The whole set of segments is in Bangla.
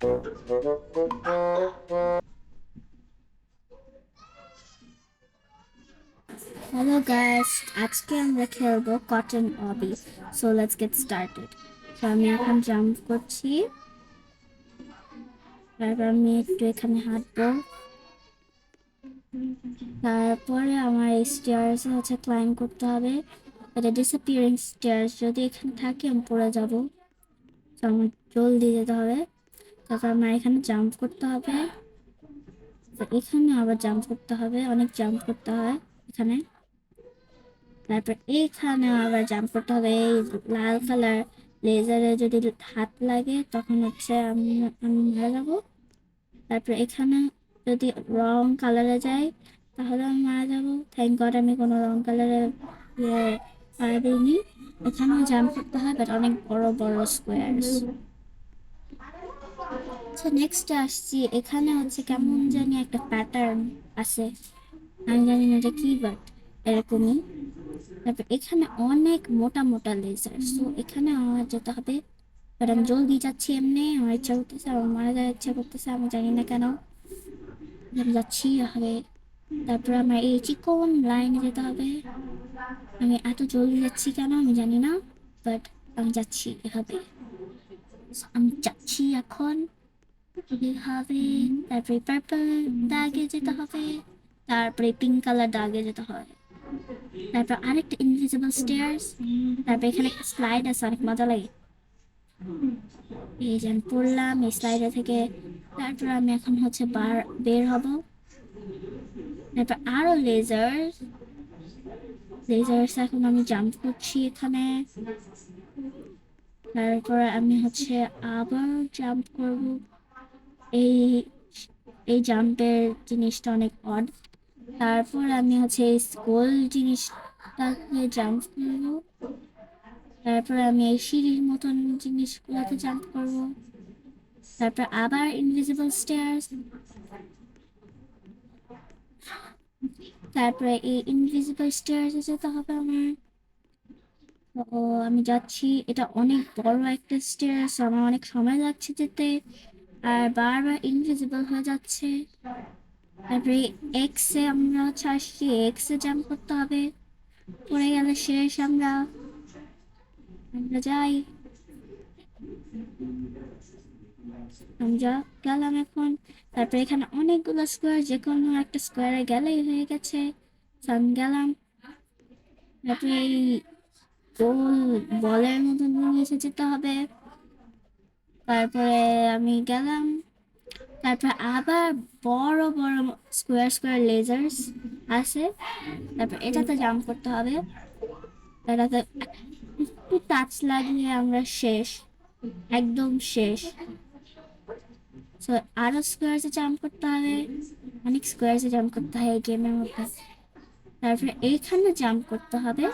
হ্যালো গাইস, আজকে আমরা খেলবো কটন অবি। So let's get started. তো আমি এখন জাম্প করছি, তারপর আমি একটু এখানে হাঁটবো, তারপরে আমার এই স্টেয়ার্স হচ্ছে ক্লাইম্ব করতে হবে। এটা ডিসঅ্যাপিয়ারিং স্টেয়ার্স, যদি এখানে থাকে আমি পড়ে যাবো। তো আমার জলদি যেতে হবে। তারপর আমার এখানে জাম্প করতে হবে, তো এখানে আবার জাম্প করতে হবে, অনেক জাম্প করতে হয় এখানে। তারপর এইখানে আবার জাম্প করতে হবে। এই লাল কালার লেজারে যদি হাত লাগে তখন হচ্ছে আমি আমি মারা যাবো। তারপর এখানে যদি রং কালারে যাই তাহলে আমি মারা যাবো। থ্যাংক গড আমি কোনো রং কালারে পাড়া দিইনি। এখানেও জাম্প করতে হয়, বাট অনেক বড় বড় স্কোয়ার্স। আচ্ছা, নেক্সট আসছি। এখানে হচ্ছে কেমন জানি একটা প্যাটার্ন আছে, আমি জানি না এটা কি, বাট এরকমই। তারপর এখানে অনেক মোটা মোটা লেজার, সো এখানে আমার যেতে হবে। বাট আমি জলদি যাচ্ছি, এমনি আমার ইচ্ছা করতেছে, আমার মারা যাওয়ার ইচ্ছা করতেছে, আমি জানি না কেন আমি যাচ্ছি হবে। তারপর আমার এই চিকন লাইনে যেতে হবে। আমি এত জলদি যাচ্ছি কেন আমি জানি না, বাট আমি যাচ্ছি এভাবে। So, আমি যাচ্ছি এখন এভাবে। তারপরে পার্পল দাগে যেতে হবে, তারপরে পিঙ্ক কালার দাগে যেতে হবে। তারপর আরেকটা ইনভিজিবল স্টেয়ার্স, তারপর এখানে একটা স্লাইড আছে, অনেক মজা লাগে। এই যে আমি পড়লাম এই স্লাইডার থেকে। তারপর আমি এখন হচ্ছে বের হব। তারপর আরো লেজার্স লেজার্স এখন আমি জাম্প করছি এখানে। তারপর আমি হচ্ছে আবার জাম্প করব। এই এই জাম্পের জিনিসটা অনেক অড। তারপর আমি হচ্ছে এই স্কুল জিনিসটাকে জাম্প করব। তারপর আমি এই সিঁড়ির মতন জিনিসগুলোতে জাম্প করব। তারপর আবার ইনভিজিবল স্টেয়ার্স। তারপরে এই ইনভিজিবল স্টেয়ার্সে যেতে হবে আমার। তো আমি যাচ্ছি, এটা অনেক বড় একটা স্টেয়ার্স, আমার অনেক সময় লাগছে যেতে, আর বারবার ইনভিজিবল হয়ে যাচ্ছে। তারপরে এক্স এ আমরা হচ্ছে আসছি, এক্স এ জাম্প করতে হবে, পড়ে গেলে শেষ। আমরা আমরা যাই, আমরা গেলাম এখন। তারপরে এখানে অনেকগুলো স্কোয়ার, যে কোনো একটা স্কোয়ারে গেলেই হয়ে গেছে। তো আমি গেলাম। তারপরে এই গোল বলের মতন জিনিসে যেতে হবে। তারপরে আমি গেলাম। তারপর আবার বড় বড় স্কোয়ার স্কোয়ার লেজার্স আছে, তারপর এটাতে জাম্প করতে হবে। এটাতে একটু টাচ লাগলে আমরা শেষ, একদম শেষ। সো আরো স্কোয়ার্সে জাম্প করতে হবে, অনেক স্কোয়ার্সে জাম্প করতে হয় এই গেমের মধ্যে। তারপরে এইখানে জাম্প করতে হবে,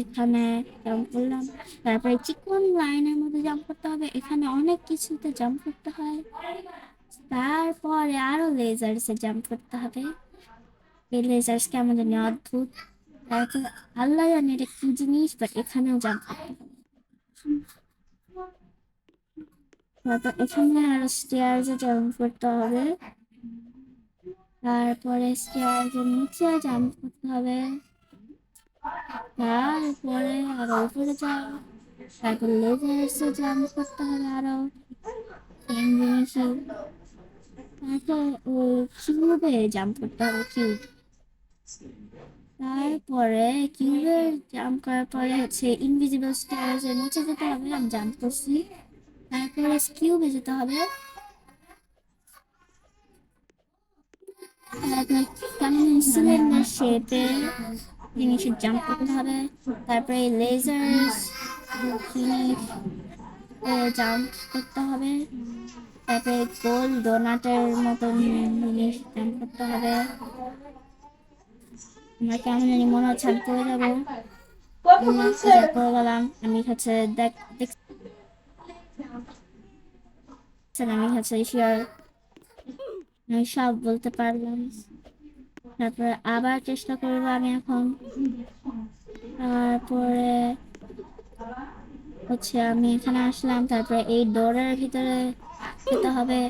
এখানে জাম্প করলাম। তারপরে চিকন লাইনের মধ্যে জাম্প করতে হবে, এখানে অনেক কিছুতে জাম্প করতে হয়। তারপরে আরো লেজার্সে জাম্প করতে হবে। এই লেজার্স কেমন জানি অদ্ভুত। তারপর আল্লাহ জানে এটা কি জিনিস, বাট এখানেও জাম্প করতে হবে। তারপর এখানে আরো স্টেয়ার্সে জাম্প করতে হবে। তারপরে স্টেয়ার্সের নিচে জাম্প করতে হবে। তারপরে আরো উপরে যাও। তারপর লেজার্সে জাম্প করতে হবে আরো সেম জিনিসই। তারপর ওই কিউবে জাম্প করতে হবে, কিউব। তারপরে কিউবে জাম্প করার পরে হচ্ছে ইনভিজিবল স্টেয়ার্স এর নিচে যেতে হবে, আমি জাম্প করছি। তারপরে কিউবে যেতে হবে। তারপরে কেমন সিলিন্ডার শেপে জিনিসের জাম্প করতে হবে। তারপরে লেজার্স জিনিস জাম্প করতে হবে। তারপরে গোল ডোনাটের মতন জিনিস জাম্প করতে হবে। আমার কেমন জানি মনে হচ্ছে আমি পড়ে যাবো। পড়ে গেলাম। আমি হচ্ছে দেখছেন, আমি হচ্ছে শিওর আমি সব বলতে পারলাম। তারপরে আবার চেষ্টা করবো আমি এখন। তারপরে হচ্ছে আমি এখানে আসলাম, তারপরে এই ডোরের ভিতরে খেতে হবে।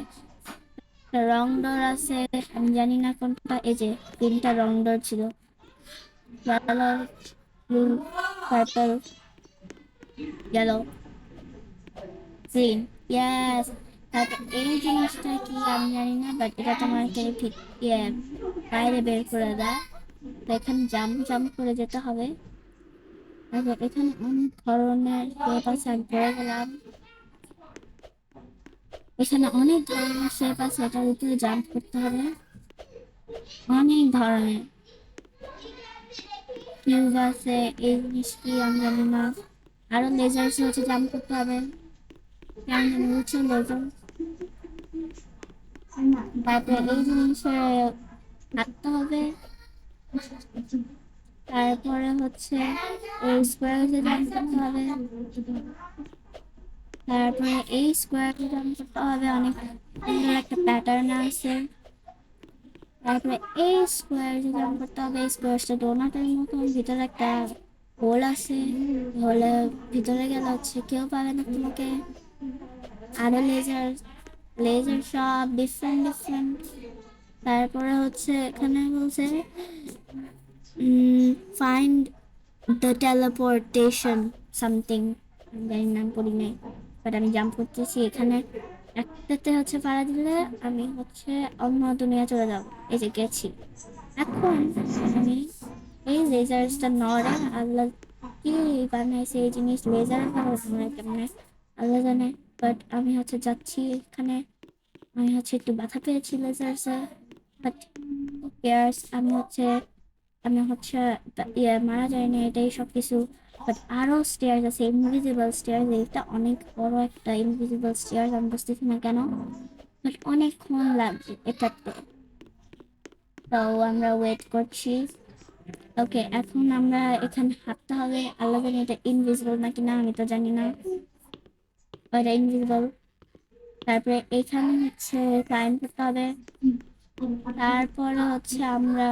রং ডোর আছে, আমি জানি না কোনটা। এই যে 3টা রং ডোর ছিল, yellow, blue, purple, yellow, green. Yes. তারপর এই জিনিসটা কি আমি জানি না, বাট এটা তোমাকে ঠিক ইয়ে বাইরে বের করে দেয়। তো এখানে জাম্প জাম্প করে যেতে হবে। তারপর এখানে অনেক ধরনের শেপ আছে, আমি পড়ে গেলাম। এখানে অনেক ধরনের শেপ আছে, এটার উপরে জাম্প করতে হবে। অনেক ধরনের কিউব আছে, এই জিনিস কি আমি জানি না। আরো লেজার হচ্ছে, জাম্প করতে হবে। কেমন জানি বলছে লেজার। তারপরে এই জিনিসে হাঁটতে হবে। তারপরে হচ্ছে এই স্কোয়ারে জাম্প করতে হবে। তারপরে এই স্কোয়ারে জাম্প করতে হবে, অনেক সুন্দর একটা প্যাটার্ন আছে। তারপরে এই স্কোয়ারে জাম্প করতে হবে, এই স্কোয়ারটা ডোনাটের মতন, ভিতরে একটা হোল আছে। হোলে ভিতরে গেলে হচ্ছে কেউ পাবে না তোমাকে। আরো লেজার, লেজার সব ডিফারেন্ট ডিফারেন্ট। তারপরে হচ্ছে এখানে বলছে ফাইন্ড দ্য টেলিপোর্টেশন সামথিং, জানি না, আমি পড়ি নাই, বাট আমি জাম্প করতেছি। এখানে একটাতে হচ্ছে পাড়া দিলে আমি হচ্ছে অন্য দুনিয়া চলে যাব। এই যে গেছি। এখন আমি এই লেজারটা নড়ে, আল্লাহ কি বানাইছে এই জিনিস, লেজার বানায় কেমনে আল্লাহ জানে। বাট আমি হচ্ছে যাচ্ছি এখানে। আমি হচ্ছে একটু ব্যথা পেয়েছি লেজার্সে, বাট আমি হচ্ছে ইয়ে মারা যায়নি, এটাই সব কিছু। বাট আরো স্টেয়ার্স আছে, ইনভিজিবল স্টেয়ার্স। এটা অনেক বড় একটা ইনভিজিবল স্টেয়ার্স, আমি বুঝতেছি না কেন, বাট অনেকক্ষণ লাগবে এটাতে। তো আমরা ওয়েট করছি। ওকে, এখন আমরা এখানে হাঁটতে হবে। আল্লাহ জানি এটা ইনভিজিবল নাকি না, আমি তো জানি না, এটা ইনভিজিবল। তারপরে এখানে হচ্ছে ক্লাইম্ব করতে হবে। তারপরে হচ্ছে আমরা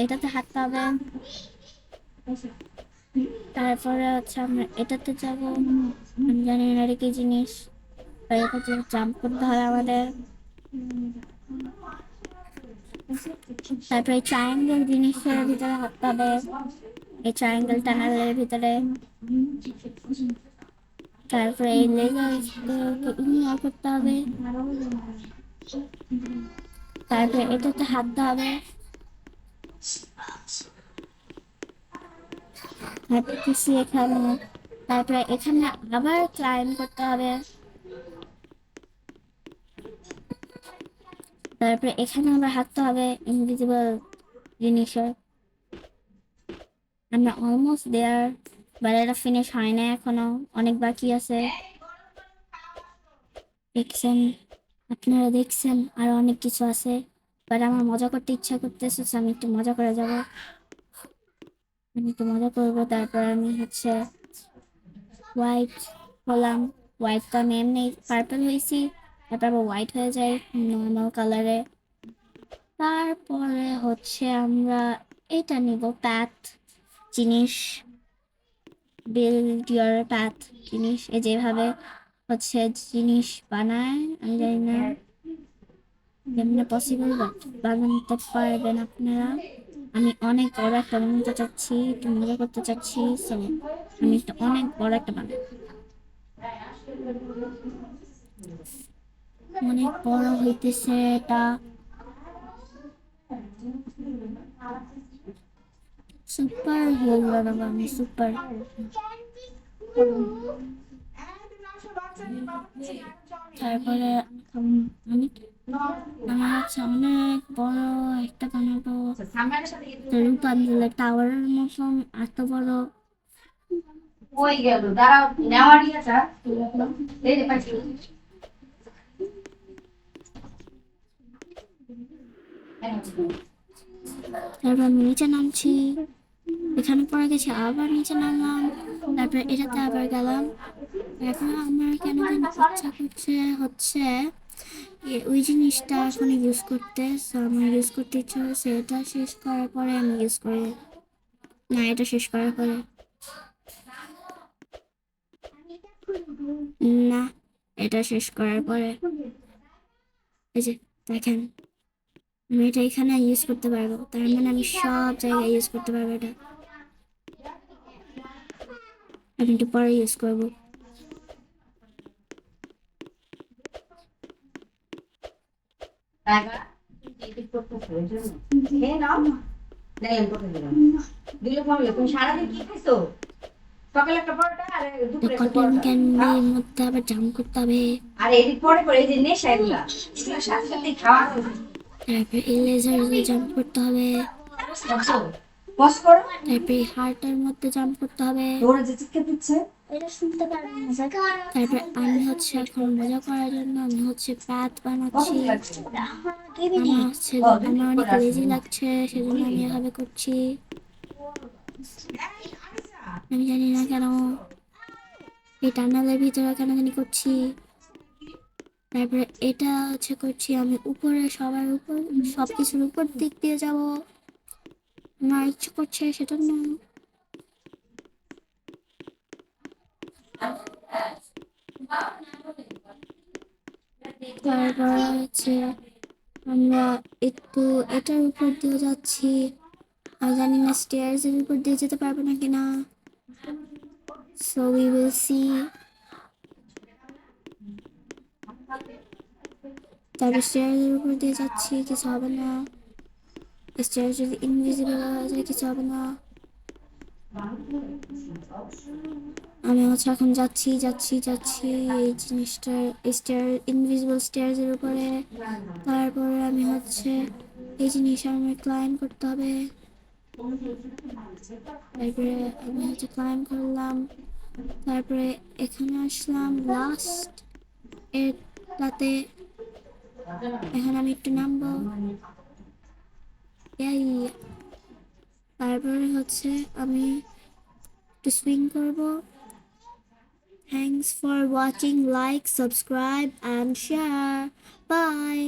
এটাতে হাঁটতে হবে। তারপরে হচ্ছে আমরা এটাতে যাব, আমি জানি না এটা কি জিনিস। এটাতে জাম্প করতে হবে আমাদের। তারপরে ট্রায়াঙ্গেল জিনিসের ভিতরে হাঁটতে হবে, এই ট্রায়াঙ্গেল টানেলের ভিতরে। তারপরে এই লেজারকে ইগনোর করতে হবে। তারপরে এটাতে হাঁটতে হবে, হাঁটতেছি এখানে। তারপরে এখানে আবার ক্লাইম্ব করতে হবে। তারপরে এখানে আবার হাঁটতে হবে ইনভিজিবল জিনিসের। আমরা অলমোস্ট দেয়ার, বাট এটা ফিনিশ হয় না এখনো, অনেক বাকি আছে। দেখছেন, আপনারা দেখছেন আর অনেক কিছু আছে, বাট আমার মজা করতে ইচ্ছা করতেছে, আমি একটু মজা করে যাব। আমি একটু মজা করবো। তারপর আমি হচ্ছে হোয়াইট হলাম। হোয়াইট তো আমি এমনি পার্পল হয়েছি, তারপর আবার হোয়াইট হয়ে যায় নর্মাল কালারে। তারপরে হচ্ছে আমরা এটা নিব, প্যাথ জিনিস, বিল্ড ইউর প্যাথ জিনিস। এ যেভাবে হচ্ছে জিনিস বানায়, আমি জানি না কেমনে পসিবল, বাট বানাতে পারবেন আপনারা। আমি অনেক বড় একটা বানাতে চাচ্ছি, একটু মজা করতে চাচ্ছি, সো আমি একটা অনেক বড় একটা বানাই। অনেক বড় হইতেছে এটা, সুপার হিল বানাবো আমি, সুপার। তারপরে আমি আমার হচ্ছে অনেক বড় একটা বানাবো, রূপান্তর টাওয়ারের মতন এত বড়। ওই গেল দাঁড়াও নেওয়ারই আছে এই যে পাইছি তারপর আমি নিচে নামছি, এখানে পড়ে গেছি, আবার নিচে নামলাম। তারপর এটাতে আবার গেলাম। এখন আমার কেন জানি ইচ্ছা করছে হচ্ছে ওই জিনিসটা এখন ইউজ করতে, সো আমার ইউজ করতে ইচ্ছা হচ্ছে। এটা শেষ করার পরে আমি ইউজ করি, না এটা শেষ করার পরে, না এটা শেষ করার পরে। এই যে দেখেন, আমি এটা এখানে ইউজ করতে পারবো, তার মানে আমি সব জায়গায় ইউজ করতে পারবো এটা। আমি একটু পরে ইউজ করবো। টাইগার এডিট করতেছে এর জন্য খেয়ে নাও নাই আমি করতে দিলাম দিলে ফোন তুমি সারাদিন কি খাইছো সকালে একটা পরোটা আর দুপুরে একটা কটন পরোটা ক্যান্ডির মধ্যে আবার জাম করতে হবে। আর এডিট পরে পরে এই যে নেশা এগুলা এগুলা সাথে সাথে খাওয়া তারপরে ইরেজার জাম্প করতে হবে। বস করো তারপরে হার্টের মধ্যে জাম্প করতে হবে। তোরা যে চিৎকার দিচ্ছে তারপর আমি হচ্ছে এখন মজা করার জন্য আমি হচ্ছে প্যাথ বানাচ্ছি। কতদিন লাগছে আমার অনেক লেজি লাগছে, সেজন্য আমি এভাবে করছি। আমি জানি না কেন এই টানেলের ভিতরে কেন জানি করছি। তারপরে এটা হচ্ছে করছি আমি উপরে, সবার উপর, সবকিছুর উপর দিক দিয়ে যাব। আমার ইচ্ছে করছে সেজন্য। তারপর হচ্ছে আমরা একটু এটার উপর দিয়ে যাচ্ছি। আমি জানি না স্টেয়ার্স এর উপর দিয়ে যেতে পারবো না কিনা, সো উই উইল সি। তারপর স্টেয়ার্স এর উপর দিয়ে যাচ্ছি, কিছু হবে না। স্টেয়ার্স যদি ইনভিজিবল হয়ে যায় কিছু হবে না। আমি হচ্ছে এখন যাচ্ছি যাচ্ছি যাচ্ছি এই জিনিসটার স্টেয়ার, ইনভিজিবল স্টেয়ার্স এর উপরে। তারপরে আমি হচ্ছে এই জিনিস আমার ক্লাইম্ব করতে হবে। তারপরে আমি হচ্ছে ক্লাইম্ব করলাম। তারপরে এখানে আসলাম লাস্ট এটাতে। এখন আমি একটু নামবো। এই তারপরে হচ্ছে আমি একটু সুইং করবো। Thanks for watching. Like, subscribe and share. Bye.